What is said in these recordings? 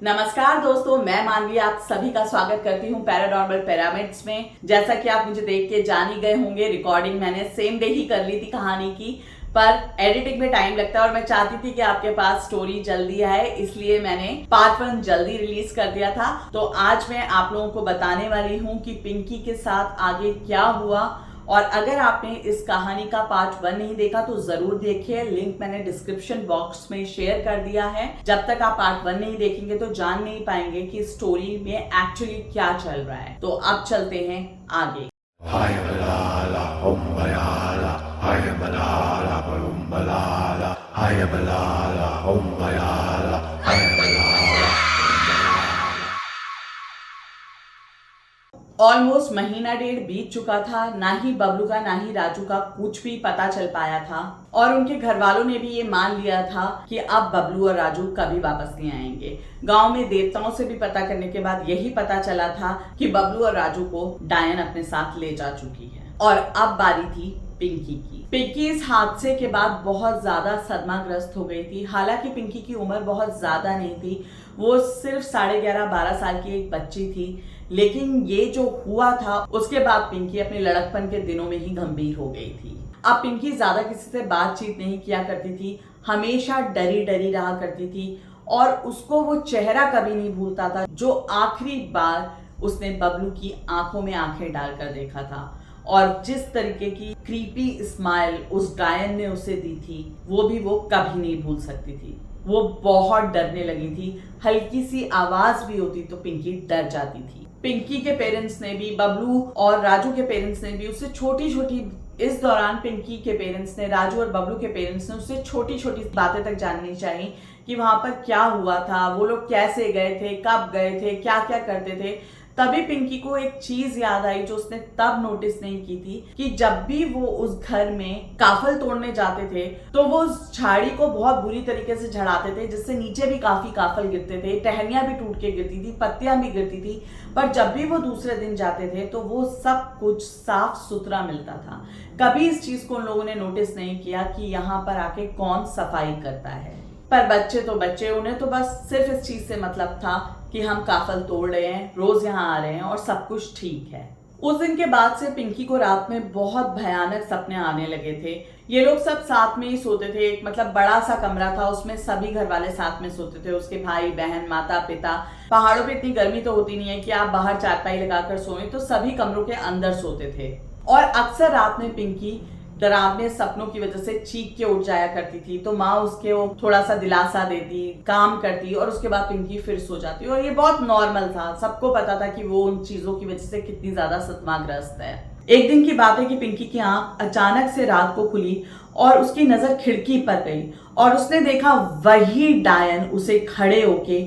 नमस्कार दोस्तों, मैं मानवी आप सभी का स्वागत करती हूँ पैरानॉर्मल पिरामिड्स में। जैसा कि आप मुझे देख के जान ही गए होंगे, रिकॉर्डिंग मैंने सेम डे ही कर ली थी कहानी की, पर एडिटिंग में टाइम लगता है और मैं चाहती थी कि आपके पास स्टोरी जल्दी आए, इसलिए मैंने पार्ट 1 जल्दी रिलीज कर दिया था। तो आज मैं आप लोगों को बताने वाली हूँ कि पिंकी के साथ आगे क्या हुआ। और अगर आपने इस कहानी का पार्ट 1 नहीं देखा तो जरूर देखिए, लिंक मैंने डिस्क्रिप्शन बॉक्स में शेयर कर दिया है। जब तक आप पार्ट 1 नहीं देखेंगे तो जान नहीं पाएंगे कि स्टोरी में एक्चुअली क्या चल रहा है। तो अब चलते हैं आगे। Haya balala, om balala, haya balala, om balala, haya balala, om balala, haya balala. Almost महीना डेढ़ बीत चुका था। ना ही बबलू का ना ही राजू का कुछ भी पता चल पाया था और उनके घर वालों ने भी ये मान लिया था कि अब बबलू और राजू कभी वापस नहीं आएंगे। गांव में देवताओं से भी पता करने के बाद यही पता चला था कि बबलू और राजू को डायन अपने साथ ले जा चुकी है। और अब बारी थी पिंकी की। पिंकी इस हादसे के बाद बहुत ज्यादा सदमाग्रस्त हो गई थी। हालांकि पिंकी की उम्र बहुत ज्यादा नहीं थी, वो सिर्फ 11.5-12 साल की एक बच्ची थी, लेकिन ये जो हुआ था उसके बाद पिंकी अपने लड़कपन के दिनों में ही गंभीर हो गई थी। अब पिंकी ज्यादा किसी से बातचीत नहीं किया करती थी, हमेशा डरी डरी रहा करती थी और उसको वो चेहरा कभी नहीं भूलता था जो आखिरी बार उसने बबलू की आंखों में आंखें डालकर देखा था। और जिस तरीके की क्रीपी स्माइल उस डायन ने उसे दी थी वो भी वो कभी नहीं भूल सकती थी। वो बहुत डरने लगी थी, हल्की सी आवाज भी होती तो पिंकी डर जाती थी। पिंकी के पेरेंट्स ने भी, बबलू और राजू के पेरेंट्स ने भी उससे छोटी छोटी, इस दौरान पिंकी के पेरेंट्स ने, राजू और बबलू के पेरेंट्स ने उससे छोटी छोटी बातें तक जाननी चाहिए कि वहां पर क्या हुआ था, वो लोग कैसे गए थे, कब गए थे, क्या क्या करते थे। तभी पिंकी को एक चीज याद आई जो उसने तब नोटिस नहीं की थी कि जब भी वो उस घर में काफल तोड़ने जाते थे तो वो उस झाड़ी को बहुत बुरी तरीके से झड़ाते थे, जिससे नीचे भी काफी काफल गिरते थे, टहनियां भी टूट के गिरती थी, पत्तियां भी गिरती थी। पर जब भी वो दूसरे दिन जाते थे तो वो सब कुछ साफ सुथरा मिलता था। कभी इस चीज को उन लोगों ने नोटिस नहीं किया कि यहाँ पर आके कौन सफाई करता है। पर बच्चे तो बच्चे, उन्हें तो बस सिर्फ इस चीज से मतलब था कि हम काफल तोड़ रहे हैं, रोज यहाँ आ रहे हैं और सब कुछ ठीक है। उस दिन के बाद से पिंकी को रात में बहुत भयानक सपने आने लगे थे। ये लोग सब साथ में ही सोते थे, एक मतलब बड़ा सा कमरा था, उसमें सभी घर वाले साथ में सोते थे, उसके भाई बहन, माता पिता। पहाड़ों पे इतनी गर्मी तो होती नहीं है कि आप बाहर चारपाई लगाकर सोएं, तो सभी कमरों के अंदर सोते थे। और अक्सर रात में पिंकी डरावने सपनों की वजह से चीख के उठ जाया करती थी, तो माँ उसके वो थोड़ा सा दिलासा देती, काम करती और उसके बाद पिंकी फिर सो जाती। और ये बहुत नॉर्मल था, सबको पता था कि वो उन चीजों की वजह से कितनी ज्यादा सदमाग्रस्त है। एक दिन की बात है कि पिंकी की आंख अचानक से रात को खुली और उसकी नजर खिड़की पर गई और उसने देखा वही डायन उसे खड़े होके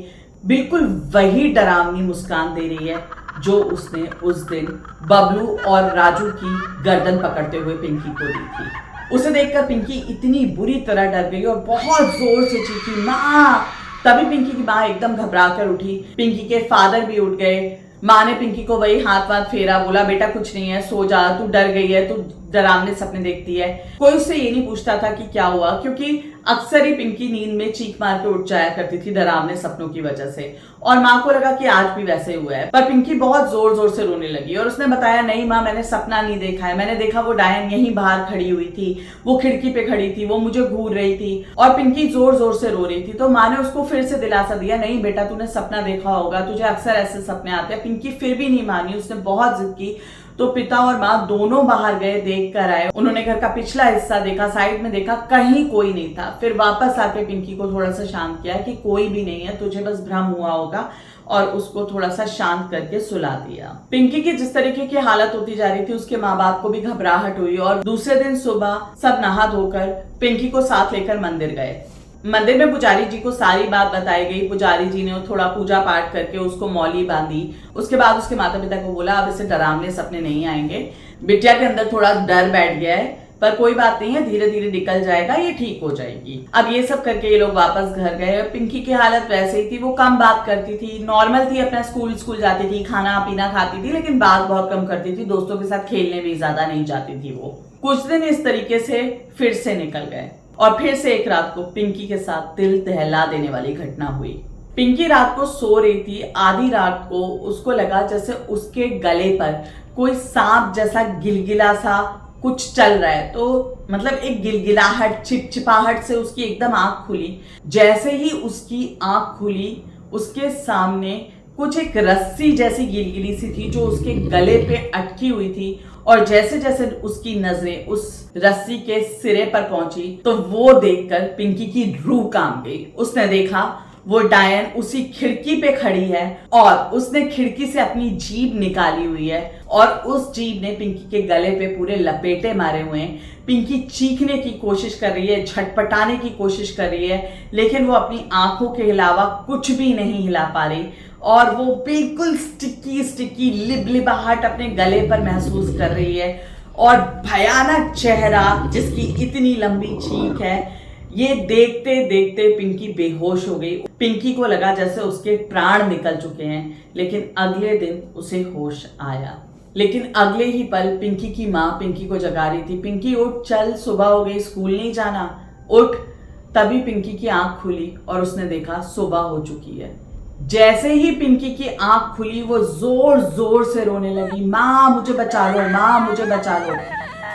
बिल्कुल वही डरावनी मुस्कान दे रही है जो उसने उस दिन बबलू और राजू की गर्दन पकड़ते हुए पिंकी को दी थी। उसे देखकर पिंकी इतनी बुरी तरह डर गई और बहुत जोर से चीखी, माँ। तभी पिंकी की माँ एकदम घबरा कर उठी, पिंकी के फादर भी उठ गए। माँ ने पिंकी को वही हाथ वाथ फेरा, बोला बेटा कुछ नहीं है, सो जा, तू डर गई है, तू डरावने सपने देखती है। कोई उससे ये नहीं पूछता था कि क्या हुआ, क्योंकि अक्सर ही पिंकी नींद में चीख मार के उठ जाया करती थी डरावने सपनों की वजह से। और माँ को लगा कि आज भी वैसे हुआ है। पर पिंकी बहुत जोर जोर से रोने लगी और उसने बताया, नहीं माँ, मैंने सपना नहीं देखा है, मैंने देखा वो डायन यहीं बाहर खड़ी हुई थी, वो खिड़की पे खड़ी थी, वो मुझे घूर रही थी। और पिंकी जोर जोर से रो रही थी। तो माँ ने उसको फिर से दिलासा दिया, नहीं बेटा, तूने सपना देखा होगा, तुझे अक्सर ऐसे सपने आते हैं। पिंकी फिर भी नहीं मानी, उसने बहुत जिद की। तो पिता और माँ दोनों बाहर गए, देख कर आए। उन्होंने घर का पिछला हिस्सा देखा, साइड में देखा, कहीं कोई नहीं था। फिर वापस आके पिंकी को थोड़ा सा शांत किया कि कोई भी नहीं है, तुझे बस भ्रम हुआ होगा, और उसको थोड़ा सा शांत करके सुला दिया। पिंकी की जिस तरीके की हालत होती जा रही थी उसके माँ बाप को भी घबराहट हुई और दूसरे दिन सुबह सब नहा धोकर पिंकी को साथ लेकर मंदिर गए। मंदिर में पुजारी जी को सारी बात बताई गई। पुजारी जी ने थोड़ा पूजा पाठ करके उसको मौली बांधी। उसके बाद उसके माता पिता को बोला, अब इसे डरावने सपने नहीं आएंगे, बिटिया के अंदर थोड़ा डर बैठ गया है, पर कोई बात नहीं है, धीरे धीरे निकल जाएगा, ये ठीक हो जाएगी। अब ये सब करके ये लोग वापस घर गए। पिंकी की हालत वैसे ही थी, वो कम बात करती थी, नॉर्मल थी, अपना स्कूल जाती थी, खाना पीना खाती थी, लेकिन बात बहुत कम करती थी, दोस्तों के साथ खेलने भी ज्यादा नहीं जाती थी। वो कुछ दिन इस तरीके से फिर से निकल गए और फिर से एक रात को पिंकी के साथ दिल दहला देने वाली घटना हुई। पिंकी रात को सो रही थी। आधी रात को उसको लगा जैसे उसके गले पर कोई सांप जैसा गिलगिला सा कुछ चल रहा है। तो मतलब एक गिलगिलाहट, चिपचिपाहट से उसकी एकदम आंख खुली। जैसे ही उसकी आंख खुली, उसके सामने कुछ एक रस्सी जैसी गिलगिली सी थी जो उसके गले पे अटकी हुई थी। और जैसे जैसे उसकी नजरें उस रस्सी के सिरे पर पहुंची तो वो देखकर पिंकी की रूह कांप गई। उसने देखा वो डायन उसी खिड़की पे खड़ी है और उसने खिड़की से अपनी जीभ निकाली हुई है और उस जीभ ने पिंकी के गले पे पूरे लपेटे मारे हुए हैं। पिंकी चीखने की कोशिश कर रही है, झटपटाने की कोशिश कर रही है, लेकिन वो अपनी आंखों के अलावा कुछ भी नहीं हिला पा रही और वो बिल्कुल स्टिकी लिबलिबाहट अपने गले पर महसूस कर रही है। और भयानक चेहरा जिसकी इतनी लंबी चीख है, ये देखते देखते पिंकी बेहोश हो गई। पिंकी को लगा जैसे उसके प्राण निकल चुके हैं, लेकिन अगले दिन उसे होश आया। लेकिन अगले ही पल पिंकी की माँ पिंकी को जगा रही थी। पिंकी उठ, चल, सुबह हो गई, स्कूल नहीं जाना, उठ। तभी पिंकी की आंख खुली और उसने देखा सुबह हो चुकी है। जैसे ही पिंकी की आंख खुली वो जोर जोर से रोने लगी, माँ मुझे बचा लो, माँ मुझे बचा लो।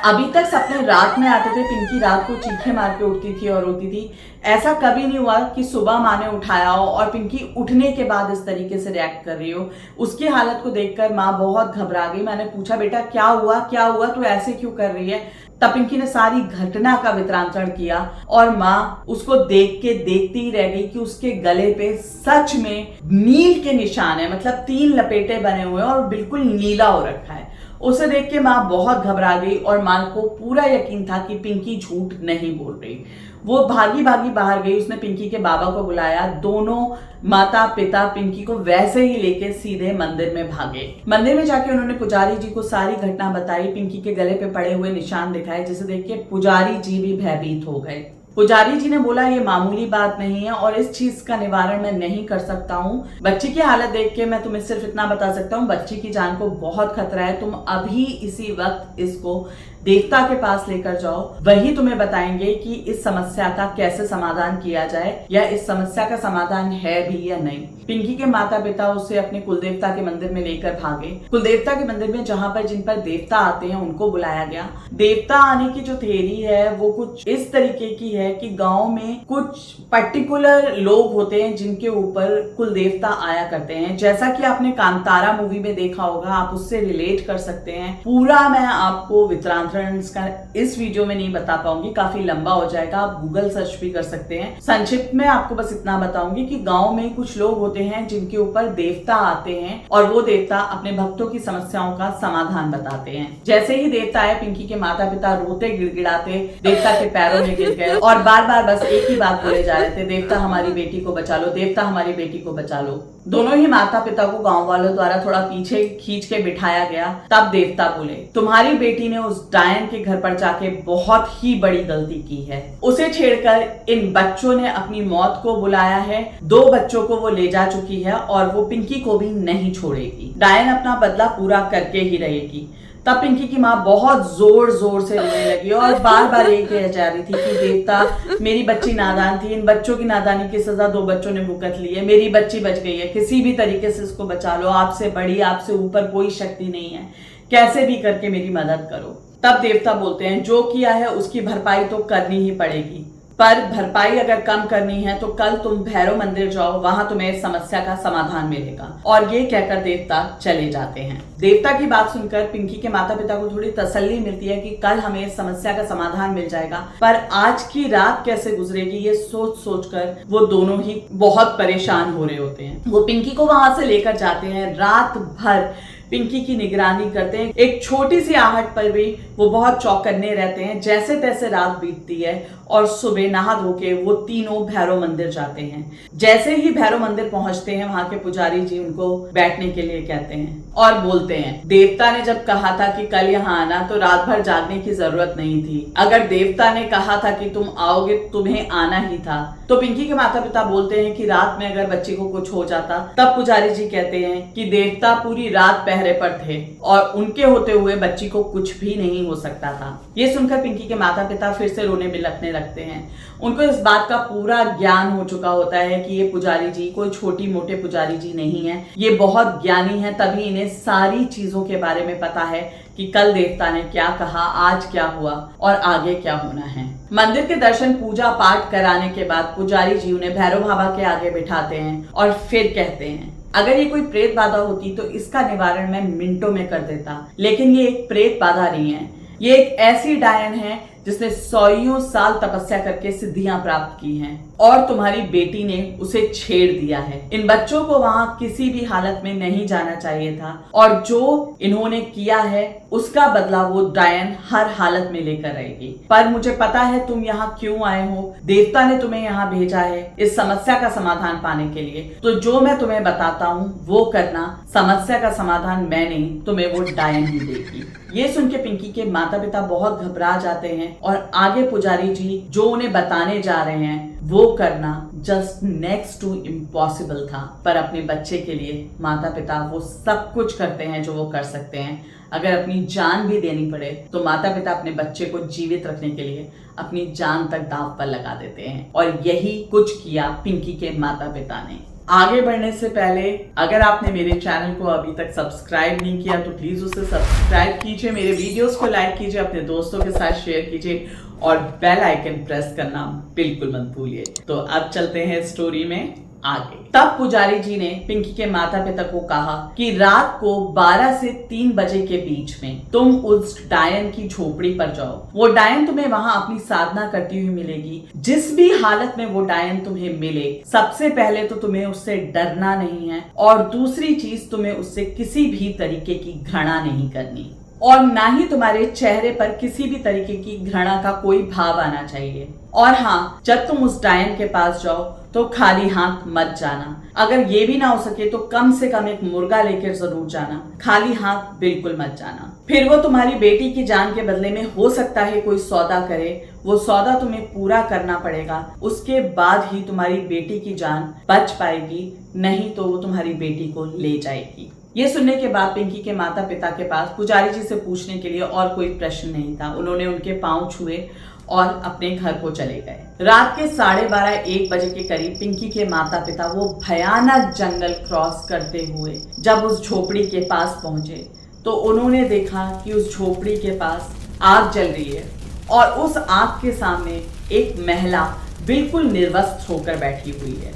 अभी तक सपने रात में आते थे। पिंकी रात को चीखें मार के उठती थी और रोती थी। ऐसा कभी नहीं हुआ कि सुबह माँ ने उठाया हो और पिंकी उठने के बाद इस तरीके से रिएक्ट कर रही हो। उसकी हालत को देखकर माँ बहुत घबरा गई। मैंने पूछा, बेटा क्या हुआ, क्या हुआ, तू ऐसे क्यों कर रही है? तब पिंकी ने सारी घटना का विवरण किया और माँ उसको देख के देखती ही रह गई कि उसके गले पे सच में नील के निशान है। मतलब 3 लपेटे बने हुए हैं और बिल्कुल नीला हो रखा है। उसे देख के माँ बहुत घबरा गई और माँ को पूरा यकीन था कि पिंकी झूठ नहीं बोल रही। वो भागी भागी बाहर गई। उसने पिंकी के बाबा को बुलाया। दोनों माता पिता पिंकी को वैसे ही लेके सीधे मंदिर में भागे। मंदिर में जाके उन्होंने पुजारी जी को सारी घटना बताई, पिंकी के गले पे पड़े हुए निशान दिखाए, जिसे देख के पुजारी जी भी भयभीत हो गए। पुजारी जी ने बोला, ये मामूली बात नहीं है और इस चीज का निवारण मैं नहीं कर सकता हूँ। बच्ची की हालत देख के मैं तुम्हें सिर्फ इतना बता सकता हूँ, बच्ची की जान को बहुत खतरा है। तुम अभी इसी वक्त इसको देवता के पास लेकर जाओ, वही तुम्हें बताएंगे कि इस समस्या का कैसे समाधान किया जाए या इस समस्या का समाधान है भी या नहीं। पिंकी के माता पिता उसे अपने कुलदेवता के मंदिर में लेकर भागे। कुलदेवता के मंदिर में जहां पर जिन पर देवता आते हैं उनको बुलाया गया। देवता आने की जो थ्योरी है वो कुछ इस तरीके की है कि गांव में कुछ पर्टिकुलर लोग होते हैं जिनके ऊपर कुलदेवता आया करते हैं। जैसा कि आपने कांतारा मूवी में देखा होगा, आप उससे रिलेट कर सकते हैं। पूरा मैं आपको वितरण का इस वीडियो में नहीं बता पाऊंगी, काफी लंबा हो जाएगा, आप गूगल सर्च भी कर सकते हैं। संक्षिप्त में आपको बस इतना बताऊंगी कि गांव में कुछ लोग होते हैं जिनके ऊपर देवता आते हैं और वो देवता अपने भक्तों की समस्याओं का समाधान बताते हैं। जैसे ही देवता आए, पिंकी के माता पिता रोते गिड़गिड़ाते देवता के पैरों में गिर गए और बार बार बस एक ही बात बोले जा रहे थे, देवता हमारी बेटी को बचा लो, देवता हमारी बेटी को बचा लो। दोनों ही माता पिता को गांव वालों द्वारा थोड़ा पीछे खींच के बिठाया गया। तब देवता बोले, तुम्हारी बेटी ने उस डायन के घर पर जाके बहुत ही बड़ी गलती की है। उसे छेड़कर इन बच्चों ने अपनी मौत को बुलाया है। 2 बच्चों को वो ले जा चुकी है और वो पिंकी को भी नहीं छोड़ेगी। डायन अपना बदला पूरा करके ही रहेगी। तब पिंकी की माँ बहुत जोर जोर से रोने लगी और बार बार ये कह जा रही थी कि देवता, मेरी बच्ची नादान थी, इन बच्चों की नादानी की सजा 2 बच्चों ने भुगत ली है, मेरी बच्ची बच गई है, किसी भी तरीके से इसको बचा लो, आपसे बड़ी, आपसे ऊपर कोई शक्ति नहीं है, कैसे भी करके मेरी मदद करो। तब देवता बोलते हैं, जो किया है उसकी भरपाई तो करनी ही पड़ेगी, पर भरपाई अगर कम करनी है तो कल तुम भैरव मंदिर जाओ, वहां तुम्हें इस समस्या का समाधान मिलेगा। और ये कहकर देवता चले जाते हैं। देवता की बात सुनकर पिंकी के माता पिता को थोड़ी तसल्ली मिलती है कि कल हमें इस समस्या का समाधान मिल जाएगा, पर आज की रात कैसे गुजरेगी ये सोच सोच कर वो दोनों ही बहुत परेशान हो रहे होते हैं। वो पिंकी को वहां से लेकर जाते हैं, रात भर पिंकी की निगरानी करते हैं। एक छोटी सी आहट पर भी वो बहुत चौकन्ने रहते हैं। जैसे तैसे रात बीतती है और सुबह नहा धो के वो तीनों भैरव मंदिर जाते हैं। जैसे ही भैरव मंदिर पहुंचते हैं, वहां के पुजारी जी उनको बैठने के लिए कहते हैं और बोलते हैं, देवता ने जब कहा था कि कल यहाँ आना तो रात भर जागने की जरूरत नहीं थी। अगर देवता ने कहा था कि तुम आओगे, तुम्हें आना ही था। तो पिंकी के माता पिता बोलते हैं कि रात में अगर बच्ची को कुछ हो जाता। तब पुजारी जी कहते हैं कि देवता पूरी रात पहरे पर थे और उनके होते हुए बच्ची को कुछ भी नहीं हो सकता था। ये सुनकर पिंकी के माता पिता फिर से रोने बिलखने लगते हैं। उनको इस बात का पूरा ज्ञान हो चुका होता है कि ये पुजारी जी कोई छोटी मोटे पुजारी जी नहीं है, ये बहुत ज्ञानी है, तभी इन्हें सारी चीजों के बारे में पता है कि कल देवता ने क्या कहा, आज क्या हुआ और आगे क्या होना है। मंदिर के दर्शन पूजा पाठ कराने के बाद पुजारी जी उन्हें भैरव बाबा के आगे बिठाते हैं और फिर कहते हैं, अगर ये कोई प्रेत बाधा होती तो इसका निवारण मैं मिनटों में कर देता, लेकिन ये एक प्रेत बाधा नहीं है, ये एक ऐसी डायन है जिसने 100 साल तपस्या करके सिद्धियां प्राप्त की हैं और तुम्हारी बेटी ने उसे छेड़ दिया है। इन बच्चों को वहां किसी भी हालत में नहीं जाना चाहिए था और जो इन्होंने किया है उसका बदला वो डायन हर हालत में लेकर आएगी। पर मुझे पता है तुम यहाँ क्यों आए हो, देवता ने तुम्हें यहाँ भेजा है इस समस्या का समाधान पाने के लिए, तो जो मैं तुम्हें बताता हूँ वो करना। समस्या का समाधान मैं नहीं, तुम्हें वो डायन ही देगी। ये सुन के पिंकी के माता पिता बहुत घबरा जाते हैं और आगे पुजारी जी जो उन्हें बताने जा रहे हैं वो करना जस्ट नेक्स्ट टू इम्पॉसिबल था। पर अपने बच्चे के लिए माता पिता वो सब कुछ करते हैं जो वो कर सकते हैं। अगर अपनी जान भी देनी पड़े तो माता पिता अपने बच्चे को जीवित रखने के लिए अपनी जान तक दांव पर लगा देते हैं और यही कुछ किया पिंकी के माता पिता ने। आगे बढ़ने से पहले अगर आपने मेरे चैनल को अभी तक सब्सक्राइब नहीं किया तो प्लीज उसे सब्सक्राइब कीजिए, मेरे वीडियोस को लाइक कीजिए, अपने दोस्तों के साथ शेयर कीजिए और बेल आइकन प्रेस करना बिल्कुल मत भूलिए। तो अब चलते हैं स्टोरी में आगे। तब पुजारी जी ने पिंकी के माता पिता को कहा कि रात को 12 से 3 बजे के बीच में तुम उस डायन की झोपड़ी पर जाओ। वो डायन तुम्हें वहां अपनी साधना करती हुई मिलेगी। जिस भी हालत में वो डायन तुम्हें मिले, सबसे पहले तो तुम्हें उससे डरना नहीं है और दूसरी चीज तुम्हें उससे किसी भी तरीके की घृणा नहीं करनी और ना ही तुम्हारे चेहरे पर किसी भी तरीके की घृणा का कोई भाव आना चाहिए। और हाँ, जब तुम उस डायन के पास जाओ तो खाली हाथ मत जाना। अगर ये भी ना हो सके तो कम से कम एक मुर्गा लेकर जरूर जाना, खाली हाथ बिल्कुल मत जाना। फिर वो तुम्हारी बेटी की जान के बदले में हो सकता है कोई सौदा करे, वो सौदा तुम्हें पूरा करना पड़ेगा। उसके बाद ही तुम्हारी बेटी की जान बच पाएगी, नहीं तो वो तुम्हारी बेटी को ले जाएगी। ये सुनने के बाद पिंकी के माता पिता के पास पुजारी जी से पूछने के लिए और कोई प्रश्न नहीं था। उन्होंने उनके पांव छुए और अपने घर को चले गए। रात के 12:30-1 बजे के करीब पिंकी के माता पिता वो भयानक जंगल क्रॉस करते हुए जब उस झोपड़ी के पास पहुंचे तो उन्होंने देखा कि उस झोपड़ी के पास आग जल रही है और उस आग के सामने एक महिला बिल्कुल निर्वस्त्र होकर बैठी हुई है।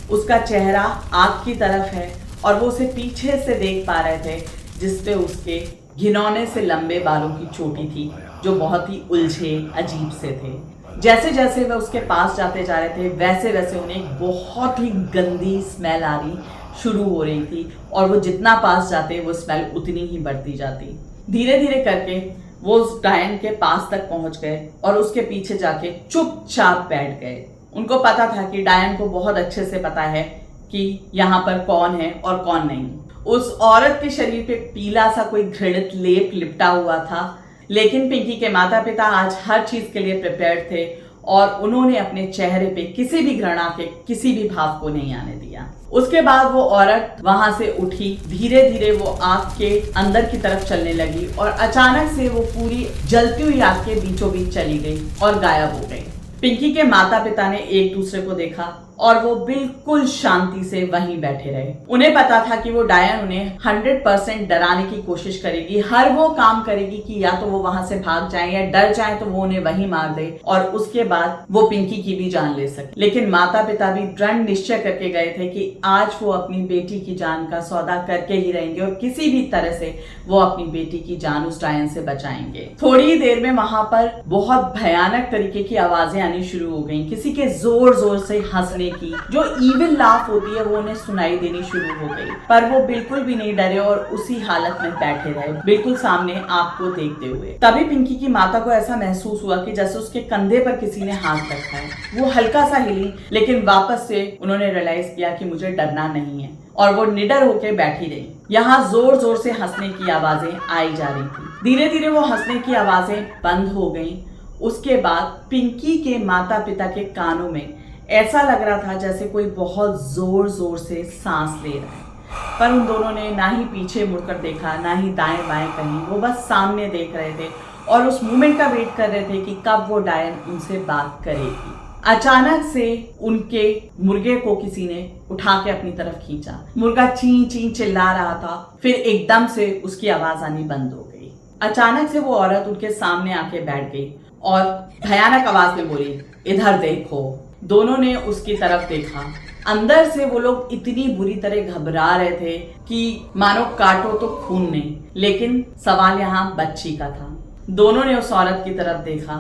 उसका चेहरा आग की तरफ है और वो उसे पीछे से देख पा रहे थे, जिसपे उसके घिनौने से लंबे बालों की चोटी थी जो बहुत ही उलझे अजीब से थे। जैसे जैसे वह उसके पास जाते जा रहे थे वैसे वैसे उन्हें एक बहुत ही गंदी स्मेल आ रही शुरू हो रही थी और वो जितना पास जाते वो स्मेल उतनी ही बढ़ती जाती। धीरे धीरे करके वो उस डायन के पास तक पहुंच गए और उसके पीछे जाके चुपचाप बैठ गए। उनको पता था कि डायन को बहुत अच्छे से पता है कि यहाँ पर कौन है और कौन नहीं। उस औरत के शरीर पे पीला सा कोई घृणित लेप लिपटा हुआ था, लेकिन पिंकी के माता पिता आज हर चीज के लिए प्रिपेयर्ड थे और उन्होंने अपने चेहरे पे किसी भी घृणा के किसी भी भाव को नहीं आने दिया। उसके बाद वो औरत वहां से उठी, धीरे धीरे वो आग के अंदर की तरफ चलने लगी और अचानक से वो पूरी जलती हुई आग के बीचों बीच चली गई और गायब हो गई। पिंकी के माता पिता ने एक दूसरे को देखा और वो बिल्कुल शांति से वहीं बैठे रहे। उन्हें पता था कि वो डायन उन्हें 100% डराने की कोशिश करेगी, हर वो काम करेगी कि या तो वो वहां से भाग जाए या डर जाए तो वो उन्हें वहीं मार दे और उसके बाद वो पिंकी की भी जान ले सके। लेकिन माता पिता भी दृढ़ निश्चय करके गए थे कि आज वो अपनी बेटी की जान का सौदा करके ही रहेंगे और किसी भी तरह से वो अपनी बेटी की जान उस डायन से बचाएंगे। थोड़ी ही देर में वहां पर बहुत भयानक तरीके की आवाजें आनी शुरू हो गई, किसी के जोर जोर से हंसने की जो इविल लाफ होती है वो उन्हें सुनाई देनी शुरू हो गई। पर वो बिल्कुल भी नहीं डरे और उसी हालत में बैठे रहे, बिल्कुल सामने आग को देखते हुए। तभी पिंकी की माता को ऐसा महसूस हुआ कि जैसे उसके कंधे पर किसी ने हाथ रखा है। वो हल्का सा हिली, लेकिन वापस से उन्होंने रियलाइज किया कि मुझे डरना नहीं है और वो निडर होकर बैठी रही। यहाँ जोर जोर से हंसने की आवाजें आई जा रही थी। धीरे धीरे वो हंसने की आवाजें बंद हो गई। उसके बाद पिंकी के माता पिता के कानों में ऐसा लग रहा था जैसे कोई बहुत जोर जोर से सांस ले रहा है। पर उन दोनों ने ना ही पीछे मुड़कर देखा, ना ही दाएं बाएं कहीं, वो बस सामने देख रहे थे और उस मोमेंट का वेट कर रहे थे कि कब वो डायन उनसे बात करेगी। अचानक से उनके मुर्गे को किसी ने उठा के अपनी तरफ खींचा। मुर्गा ची ची चिल्ला रहा था, फिर एकदम से उसकी आवाज आनी बंद हो गई। अचानक से वो औरत उनके सामने आके बैठ गई और भयानक आवाज में बोली, इधर देखो। दोनों ने उसकी तरफ देखा। अंदर से वो लोग इतनी बुरी तरह घबरा रहे थे कि मानो काटो तो खून नहीं, लेकिन सवाल यहाँ बच्ची का था। दोनों ने उस औरत की तरफ देखा,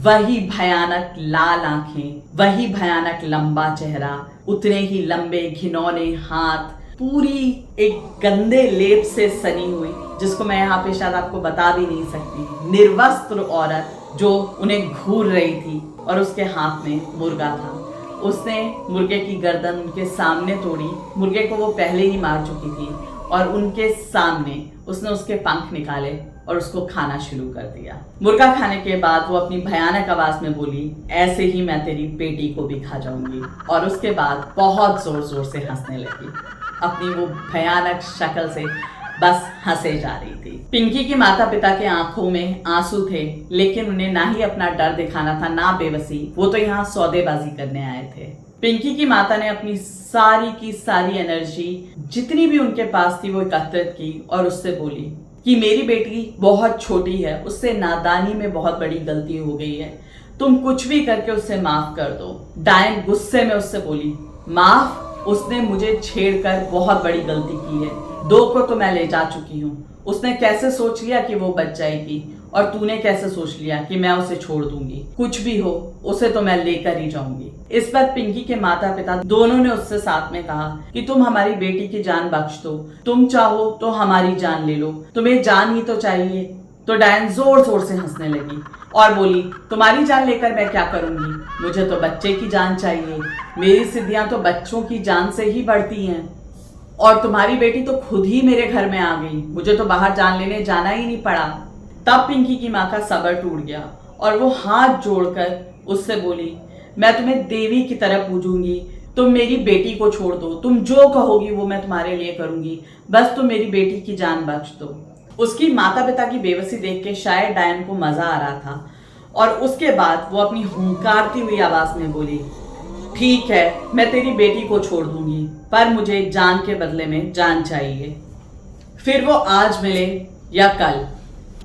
वही भयानक लाल आंखें, वही भयानक लंबा चेहरा, उतने ही लंबे घिनौने हाथ, पूरी एक गंदे लेप से सनी हुई, जिसको मैं यहाँ पे शायद आपको बता भी नहीं सकती। निर्वस्त्र औरत जो उन्हें घूर रही थी और उसके हाथ में मुर्गा था। उसने मुर्गे की गर्दन उनके सामने तोड़ी। मुर्गे को वो पहले ही मार चुकी थी और उनके सामने उसने उसके पंख निकाले और उसको खाना शुरू कर दिया। मुर्गा खाने के बाद वो अपनी भयानक आवाज में बोली, ऐसे ही मैं तेरी बेटी को भी खा जाऊंगी। और उसके बाद बहुत जोर जोर से हंसने लगी। अपनी वो भयानक शक्ल से बस हंसे जा रही थी। पिंकी के माता पिता के आंखों में आंसू थे, लेकिन उन्हें ना ही अपना डर दिखाना था ना बेबसी। वो तो यहाँ सौदेबाजी करने आए थे। पिंकी की माता ने अपनी सारी की सारी एनर्जी जितनी भी उनके पास थी वो एकत्रित की और उससे बोली कि मेरी बेटी बहुत छोटी है, उससे नादानी में बहुत बड़ी गलती हो गई है, तुम कुछ भी करके उससे माफ कर दो। डायन गुस्से में उससे बोली, माफ? उसने मुझे छेड़कर बहुत बड़ी गलती की है। 2 को तो मैं ले जा चुकी हूँ। उसने कैसे सोच लिया कि वो बच जाएगी और तूने कैसे सोच लिया कि मैं उसे छोड़ दूंगी? कुछ भी हो, उसे तो मैं लेकर ही जाऊंगी। इस पर पिंकी के माता पिता दोनों ने उससे साथ में कहा कि तुम हमारी बेटी की जान बख्श दो, तुम चाहो तो हमारी जान ले लो, तुम्हें जान ही तो चाहिए। तो डायन जोर जोर से हंसने लगी और बोली, तुम्हारी जान लेकर मैं क्या करूंगी? मुझे तो बच्चे की जान चाहिए। मेरी सिद्धियां तो बच्चों की जान से ही बढ़ती हैं और तुम्हारी बेटी तो खुद ही मेरे घर में आ गई, मुझे तो बाहर जान लेने जाना ही नहीं पड़ा। तब पिंकी की माँ का सब्र टूट गया और वो हाथ जोड़कर उससे बोली, मैं तुम्हें देवी की तरह पूजूंगी, तुम मेरी बेटी को छोड़ दो, तुम जो कहोगी वो मैं तुम्हारे लिए करूंगी, बस तुम मेरी बेटी की जान बख्श दो। उसकी माता पिता की बेबसी देख के शायद डायन को मजा आ रहा था और उसके बाद वो अपनी हुंकारती हुई आवाज में बोली, ठीक है, मैं तेरी बेटी को छोड़ दूंगी, पर मुझे जान के बदले में जान चाहिए, फिर वो आज मिले या कल।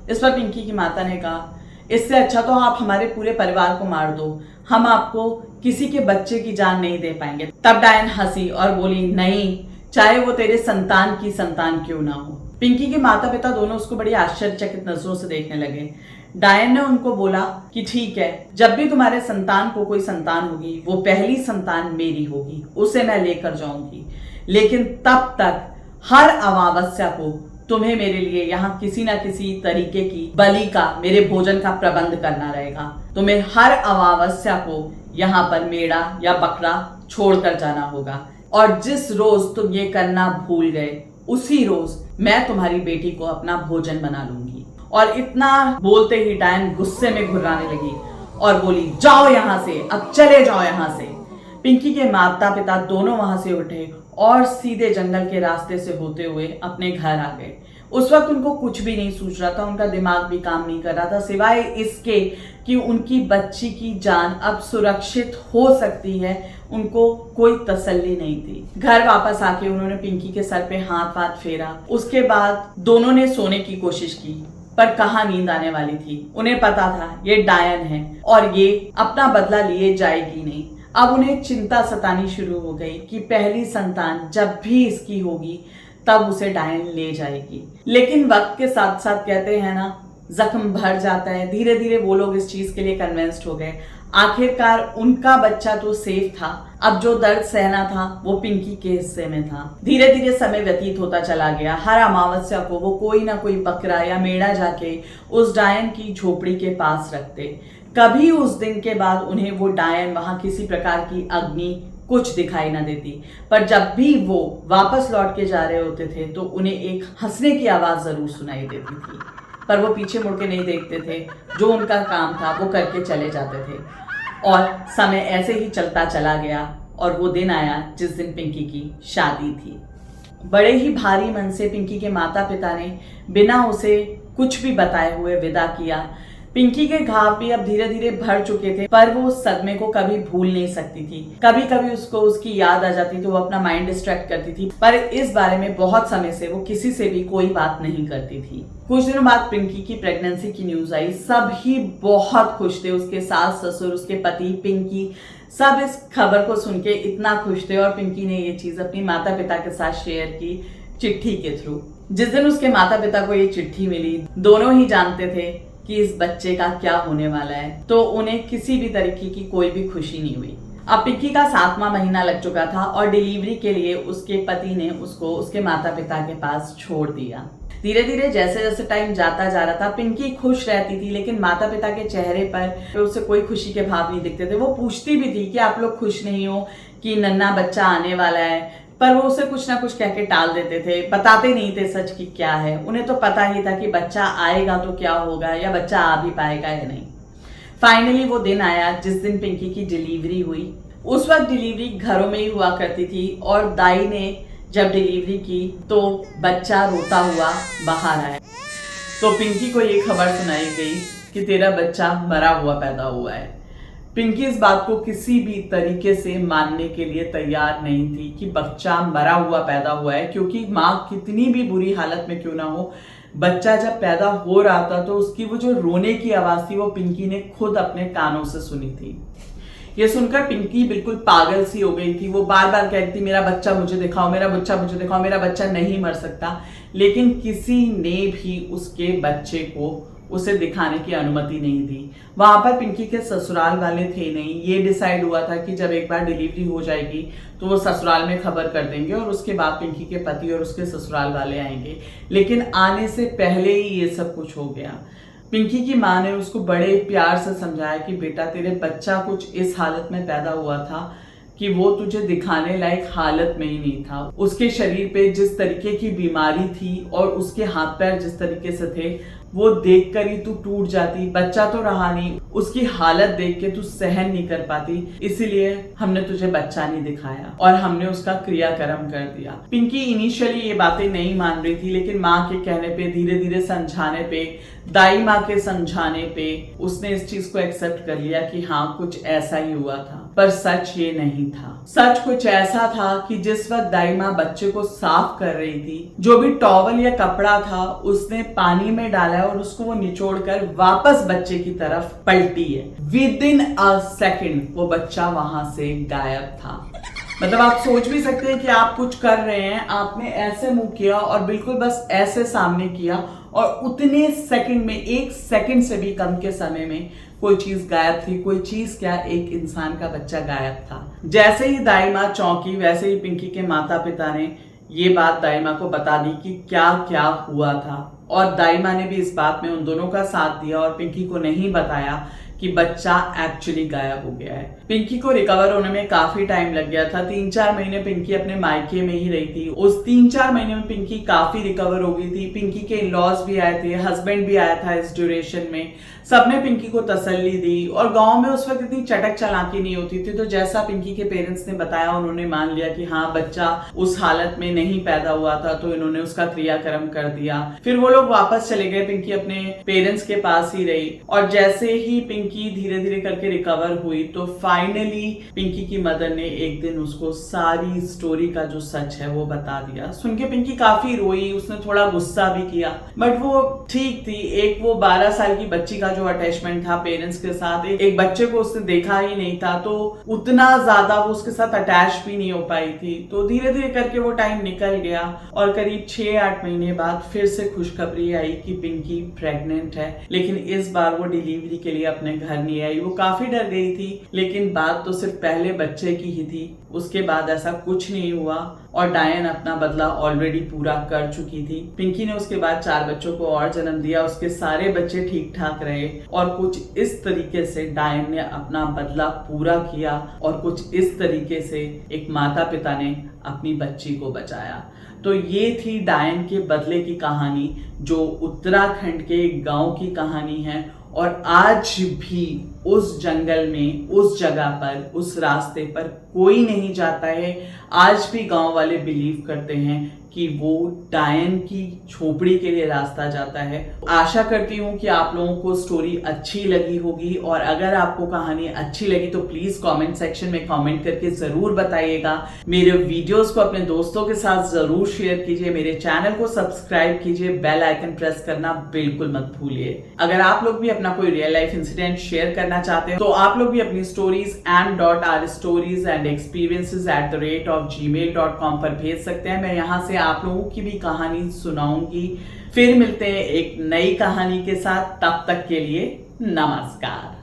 इस पर पिंकी की माता ने कहा, इससे अच्छा तो आप हमारे पूरे परिवार को मार दो, हम आपको किसी के बच्चे की जान नहीं दे पाएंगे। तब डायन हंसी और बोली, नहीं, चाहे वो तेरे संतान की संतान क्यों ना हो। पिंकी के माता पिता दोनों उसको बड़ी आश्चर्यचकित नजरों से देखने लगे। डायन ने उनको बोला कि ठीक है, जब भी तुम्हारे संतान को कोई संतान होगी, वो पहली संतान मेरी होगी, उसे मैं लेकर जाऊंगी, लेकिन तब तक हर अमावस्या को तुम्हें मेरे लिए यहाँ किसी ना किसी तरीके की बलि का, मेरे भोजन का प्रबंध करना रहेगा। तुम्हें हर अमावस्या को यहाँ पर मेढ़ा या बकरा छोड़कर जाना होगा और जिस रोज तुम ये करना भूल गए, उसी रोज मैं तुम्हारी बेटी को अपना भोजन बना लूंगी। और इतना बोलते ही डायन गुस्से में घुर्राने लगी और बोली, जाओ यहाँ से, अब चले जाओ यहाँ से। पिंकी के माता पिता दोनों वहां से उठे और सीधे जंगल के रास्ते से होते हुए अपने घर आ गए। उस वक्त उनको कुछ भी नहीं सूझ रहा था, उनका दिमाग भी काम नहीं कर रहा था, सिवाय इसके कि उनकी बच्ची की जान अब सुरक्षित हो सकती है। उनको कोई तसल्ली नहीं थी। घर वापस आके उन्होंने पिंकी के सर पे हाथ फेरा। उसके बाद दोनों ने सोने की कोशिश की, पर कहाँ नींद आने वाली थी। उन्हें पता था ये डायन है और ये अपना बदला लिए जाएगी नहीं। अब उन्हें चिंता सतानी शुरू हो गई कि पहली संतान जब भी इसकी होगी तब उसे डायन ले जाएगी। लेकिन वक्त के साथ साथ कहते हैं ना, जख्म भर जाता है। धीरे धीरे वो लोग इस चीज के लिए कन्विंस्ड हो गए। आखिरकार उनका बच्चा तो सेफ था, अब जो दर्द सहना था वो पिंकी के हिस्से में था। धीरे धीरे समय व्यतीत होता चला गया। हर अमावस्या को वो कोई ना कोई बकरा या मेढ़ा जाके उस डायन की झोपड़ी के पास रखते। कभी उस दिन के बाद उन्हें वो डायन, वहां किसी प्रकार की अग्नि कुछ दिखाई ना देती, पर जब भी वो वापस लौट के जा रहे होते थे तो उन्हें एक हंसने की आवाज जरूर सुनाई देती थी, पर वो पीछे मुड़ के नहीं देखते थे। जो उनका काम था वो करके चले जाते थे और समय ऐसे ही चलता चला गया और वो दिन आया जिस दिन पिंकी की शादी थी। बड़े ही भारी मन से पिंकी के माता पिता ने बिना उसे कुछ भी बताए हुए विदा किया, पिंकी के घाव भी अब धीरे धीरे भर चुके थे, पर वो उस सदमे को कभी भूल नहीं सकती थी। कभी कभी उसको उसकी याद आ जाती तो वो अपना माइंड डिस्ट्रैक्ट करती थी, पर इस बारे में बहुत समय से वो किसी से भी कोई बात नहीं करती थी। कुछ दिनों बाद पिंकी की प्रेगनेंसी की न्यूज आई। सब ही बहुत खुश थे, उसके सास ससुर, उसके पति, पिंकी, सब इस खबर को सुन के इतना खुश थे। और पिंकी ने ये चीज अपनी माता पिता के साथ शेयर की चिट्ठी के थ्रू। जिस दिन उसके माता पिता को ये चिट्ठी मिली, दोनों ही जानते थे कि इस बच्चे का क्या होने वाला है, तो उन्हें किसी भी तरीके की कोई भी खुशी नहीं हुई। अब पिंकी का 7वां महीना लग चुका था और डिलीवरी के लिए उसके पति ने उसको उसके माता पिता के पास छोड़ दिया। धीरे धीरे जैसे जैसे टाइम जाता जा रहा था, पिंकी खुश रहती थी, लेकिन माता पिता के चेहरे पर उसे कोई खुशी के भाव नहीं दिखते थे। वो पूछती भी थी कि आप लोग खुश नहीं हो कि नन्हा बच्चा आने वाला है, पर वो उसे कुछ ना कुछ कह के टाल देते थे, बताते नहीं थे सच की क्या है। उन्हें तो पता ही था कि बच्चा आएगा तो क्या होगा, या बच्चा आ भी पाएगा या नहीं। फाइनली वो दिन आया जिस दिन पिंकी की डिलीवरी हुई। उस वक्त डिलीवरी घरों में ही हुआ करती थी, और दाई ने जब डिलीवरी की तो बच्चा रोता हुआ बाहर आया। तो पिंकी को ये खबर सुनाई गई कि तेरा बच्चा मरा हुआ पैदा हुआ है। पिंकी इस बात को किसी भी तरीके से मानने के लिए तैयार नहीं थी कि बच्चा मरा हुआ पैदा हुआ है, क्योंकि माँ कितनी भी बुरी हालत में क्यों ना हो, बच्चा जब पैदा हो रहा था तो उसकी वो जो रोने की आवाज थी वो पिंकी ने खुद अपने कानों से सुनी थी। ये सुनकर पिंकी बिल्कुल पागल सी हो गई थी। वो बार बार कह रही थी मेरा बच्चा मुझे दिखाओ, मेरा बच्चा मुझे दिखाओ, मेरा बच्चा नहीं मर सकता। लेकिन किसी ने भी उसके बच्चे को उसे दिखाने की अनुमति नहीं दी। वहां पर पिंकी के ससुराल वाले थे नहीं। ये डिसाइड हुआ था कि जब एक बार डिलीवरी हो जाएगी तो वो ससुराल में खबर कर देंगे और उसके बाद पिंकी के पति और उसके ससुराल वाले आएंगे। लेकिन आने से पहले ही ये सब कुछ हो गया। पिंकी की माँ ने उसको बड़े प्यार से समझाया कि बेटा तेरे बच्चा कुछ इस हालत में पैदा हुआ था कि वो तुझे दिखाने लायक हालत में ही नहीं था। उसके शरीर पे जिस तरीके की बीमारी थी और उसके हाथ पैर जिस तरीके से थे, वो देखकर ही तू टूट जाती। बच्चा तो रहा नहीं, उसकी हालत देख के तू सहन नहीं कर पाती, इसीलिए हमने तुझे बच्चा नहीं दिखाया और हमने उसका क्रियाक्रम कर दिया। पिंकी इनिशियली ये बातें नहीं मान रही थी, लेकिन माँ के कहने पे, धीरे धीरे समझाने पे, दाई माँ के समझाने पे उसने इस चीज को एक्सेप्ट कर लिया कि हाँ कुछ ऐसा ही हुआ था। पर सच ये नहीं था। सच कुछ ऐसा था कि जिस वक्त दाई माँ बच्चे को साफ कर रही थी, जो भी टॉवल या कपड़ा था उसने पानी में डाला और उसको वो निचोड़कर वापस बच्चे की तरफ पलटी है। विद इन अ सेकेंड वो बच्चा वहां से गायब था। मतलब आप सोच भी सकते हैं कि आप कुछ कर रहे हैं, आपने ऐसे मुंह किया और बिल्कुल बस ऐसे सामने किया और उतने सेकंड में, 1 सेकंड से भी कम के समय में कोई चीज गायब थी। कोई चीज क्या, एक इंसान का बच्चा गायब था। जैसे ही दाई माँ चौंकी, वैसे ही पिंकी के माता पिता ने ये बात दाई माँ को बता दी कि क्या क्या हुआ था, और दाई माँ ने भी इस बात में उन दोनों का साथ दिया और पिंकी को नहीं बताया कि बच्चा एक्चुअली गायब हो गया है। पिंकी को रिकवर होने में काफी टाइम लग गया था। 3-4 महीने पिंकी अपने मायके में ही रही थी। उस 3-4 महीने में पिंकी काफी रिकवर हो गई थी। पिंकी के इन-लॉज भी आए थे, हस्बैंड भी आया था इस ड्यूरेशन में। सबने पिंकी को तसल्ली दी और गांव में उस वक्त इतनी चटक चालाकी नहीं होती थी, तो जैसा पिंकी के पेरेंट्स ने बताया उन्होंने मान लिया कि हाँ बच्चा उस हालत में नहीं पैदा हुआ था, तो इन्होंने उसका क्रियाक्रम कर दिया। फिर वो लोग वापस चले गए, पिंकी अपने पेरेंट्स के पास ही रही। और जैसे ही पिंकी धीरे धीरे करके रिकवर हुई तो फाइनली पिंकी की मदर ने एक दिन उसको सारी स्टोरी का जो सच है वो बता दिया। सुन के पिंकी काफी रोई, उसने थोड़ा गुस्सा भी किया, बट वो ठीक थी। एक वो 12 साल की बच्ची का जो अटैचमेंट था पेरेंट्स के साथ, एक बच्चे को उसने देखा ही नहीं था, तो उतना ज्यादा वो उसके साथ अटैच भी नहीं हो पाई थी। तो धीरे धीरे करके वो टाइम निकल गया और करीब 6-8 महीने बाद फिर से खुशखबरी आई कि पिंकी प्रेग्नेंट है। लेकिन इस बार वो डिलीवरी के लिए अपने घर नहीं आई। वो काफी डर गई थी, लेकिन बात तो सिर्फ पहले बच्चे की ही थी। उसके बाद ऐसा कुछ नहीं हुआ और डायन अपना बदला ऑलरेडी पूरा कर चुकी थी। पिंकी ने उसके बाद 4 बच्चों को और जन्म दिया। उसके सारे बच्चे ठीक ठाक रहे और कुछ इस तरीके से डायन ने अपना बदला पूरा किया और कुछ इस तरीके से एक माता पिता ने अपनी बच्ची को बचाया। तो ये थी डायन के बदले की कहानी, जो उत्तराखंड के गांव की कहानी है और आज भी उस जंगल में, उस जगह पर, उस रास्ते पर कोई नहीं जाता है। आज भी गांव वाले बिलीव करते हैं कि वो डायन की झोपड़ी के लिए रास्ता जाता है। आशा करती हूँ कि आप लोगों को स्टोरी अच्छी लगी होगी, और अगर आपको कहानी अच्छी लगी तो प्लीज कमेंट सेक्शन में कमेंट करके जरूर बताइएगा। मेरे वीडियोस को अपने दोस्तों के साथ जरूर शेयर कीजिए, मेरे चैनल को सब्सक्राइब कीजिए, बेल आइकन प्रेस करना बिल्कुल मत भूलिए। अगर आप लोग भी अपना कोई रियल लाइफ इंसिडेंट शेयर करना चाहते हो तो आप लोग भी अपनी स्टोरीज m.rstories&experiences@gmail.com पर भेज सकते हैं। मैं यहाँ से आप लोगों की भी कहानी सुनाऊंगी। फिर मिलते हैं एक नई कहानी के साथ, तब तक के लिए नमस्कार।